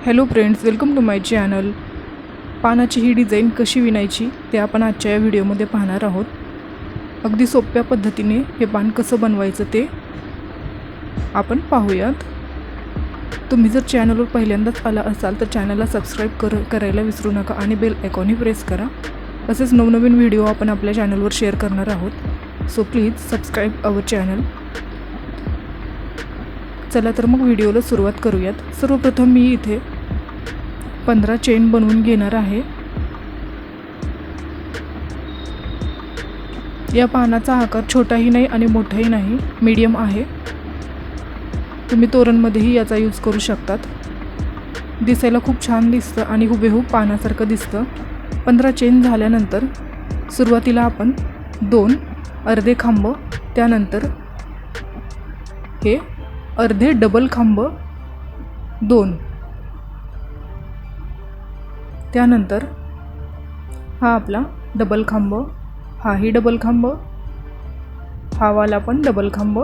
Hello friends, welcome to my channel. पानाची ही design कशी विणायची ते आपण आजच्या या व्हिडिओमध्ये पाहणार आहोत। अगदी सोप्या पद्धतीने हे पान कसं बनवायचं ते आपण पाहूयात। तुम्ही जर चॅनलवर पहिल्यांदाच आला असाल तर चॅनलला सबस्क्राईब करायला विसरू नका आणि बेल आयकॉनही प्रेस करा। तसेच नवनवीन व्हिडिओ आपण आपल्या चॅनलवर शेअर करणार आहोत, so please subscribe our channel. चला तर मग व्हिडिओला सुरुवात करूयात। सर्वप्रथम मी इथे 15 चेन बनवून घेणार आहे। या पानाचा आकार छोटाही नाही आणि मोठाही नाही, मीडियम आहे। तुम्ही तोरणमध्येही याचा यूज करू शकतात। दिसायला खूप छान दिसतं आणि हुबेहूब पानासारखं दिसतं। 15 चेन झाल्यानंतर सुरुवातीला आपण 2 अर्धे खांब, त्यानंतर हे अर्धे डबल खांब 2, त्यानंतर हा आपला डबल खांब, हाही डबल खांब, हा वाला पण डबल खांब,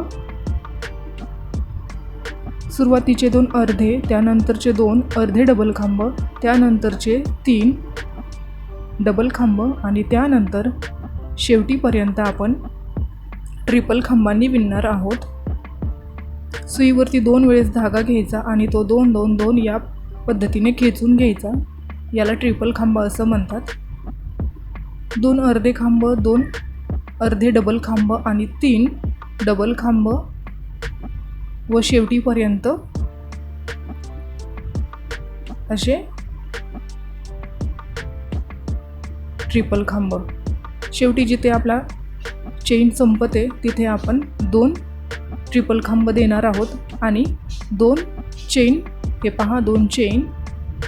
सुरुवातीचे 2 अर्धे, त्यानंतरचे 2 अर्धे डबल खांब, त्यानंतरचे 3 डबल खांब आणि त्यानंतर शेवटीपर्यंत आपण ट्रिपल खांबांनी विणणार आहोत। सुईवरती 2 वेळेस धागा घ्यायचा आणि तो 2 2 2 या पद्धतीने खेचून घ्यायचा। याला ट्रिपल खांब असं म्हणतात। 2 अर्धे खांब, 2 अर्धे डबल खांब आणि 3 डबल खांब व शेवटीपर्यंत असे ट्रिपल खांब। शेवटी जिथे आपला चेन संपते तिथे आपण 2 ट्रिपल खांब देणार आहोत आणि 2 चेन, हे पहा 2 चेन,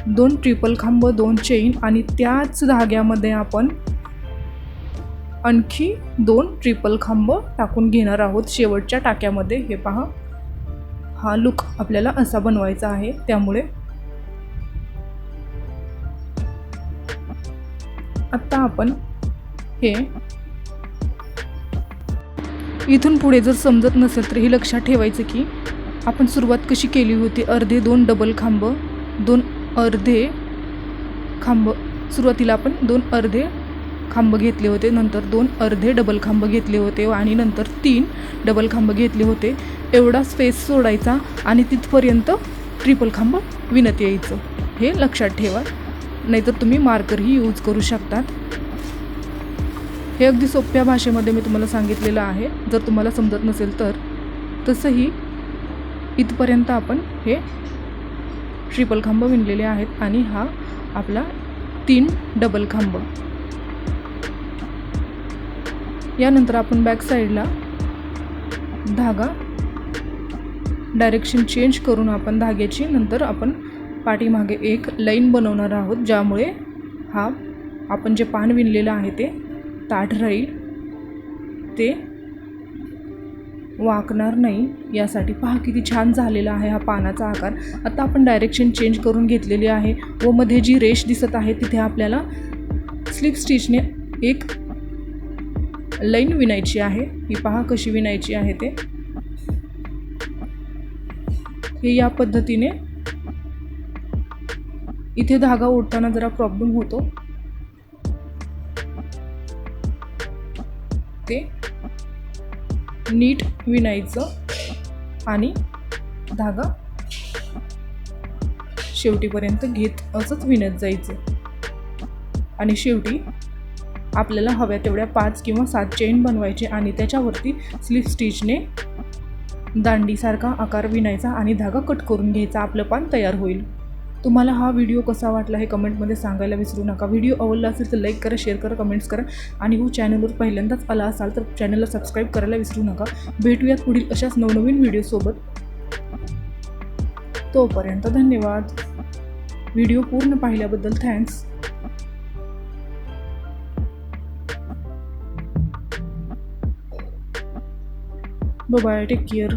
2 ट्रिपल खांब, 2 चेन आणि त्याच धाग्यामध्ये आपण आणखी 2 ट्रिपल खांब टाकून घेणार आहोत शेवटच्या टाक्यामध्ये। हे पहा, हा लुक आपल्याला असा बनवायचा आहे। त्यामुळे आता आपण हे इथून पुढे जर समजत नसेल तर हे लक्षात ठेवायचं की आपण सुरुवात कशी केली होती। अर्धे 2 डबल खांब, 2 अर्धे खांब, सुरुवातीला आपण 2 अर्धे खांब घेतले होते, नंतर 2 अर्धे डबल खांब घेतले होते आणि नंतर 3 डबल खांब घेतले होते। एवढा स्पेस सोडायचा आणि तिथपर्यंत ट्रिपल खांब विणत यायचं, हे लक्षात ठेवा। नाहीतर तुम्ही मार्करही यूज करू शकतात। हे अगदी सोप्या भाषेमध्ये मी तुम्हाला सांगितलेलं आहे। जर तुम्हाला समजत नसेल तर तसंही इथपर्यंत आपण हे ट्रिपल खांब विणलेले आहेत आणि हा आपला 3 डबल खांब। यानंतर आपण बॅक साईडला धागा डायरेक्शन चेंज करून आपण धाग्याची नंतर आपण पाठीमागे एक लाईन बनवणार आहोत, ज्यामुळे हा आपण जे पान विणलेलं आहे ते ताठ राहील, ते वाकणार नाही यासाठी। पहा किती छान झालेला आहे हा पानाचा आकार। आता आपण डायरेक्शन चेंज करून घेतलेली आहे व मध्ये जी रेष दिसत आहे तिथे आपल्याला स्लिप स्टिचने एक लाईन विणायची आहे। ही पहा कशी विणायची आहे ते। हे या पद्धतीने, इथे धागा ओढताना जरा प्रॉब्लेम होतो, ते नीट विणायचं आणि धागा शेवटीपर्यंत घेत असंच विणत जायचं। आणि शेवटी आपल्याला हव्या तेवढ्या 5 किंवा 7 चेन बनवायचे आणि त्याच्यावरती स्लिप स्टिचने दांडीसारखा आकार विणायचा आणि धागा कट करून घ्यायचा। आपलं पान तयार होईल। तुम्हाला हा व्हिडिओ कसा वाटला हे कमेंटमध्ये सांगायला विसरू नका। व्हिडिओ आवडला असेल तर लाईक करा, शेअर करा, कमेंट्स करा आणि हो चॅनलवर पहिल्यांदाच आला असाल तर चॅनलला सबस्क्राईब करायला विसरू नका। भेटूयात पुढील अशाच नवनवीन व्हिडिओसोबत। तोपर्यंत धन्यवाद। व्हिडिओ पूर्ण पाहिल्याबद्दल thanks. Bye bye, take care.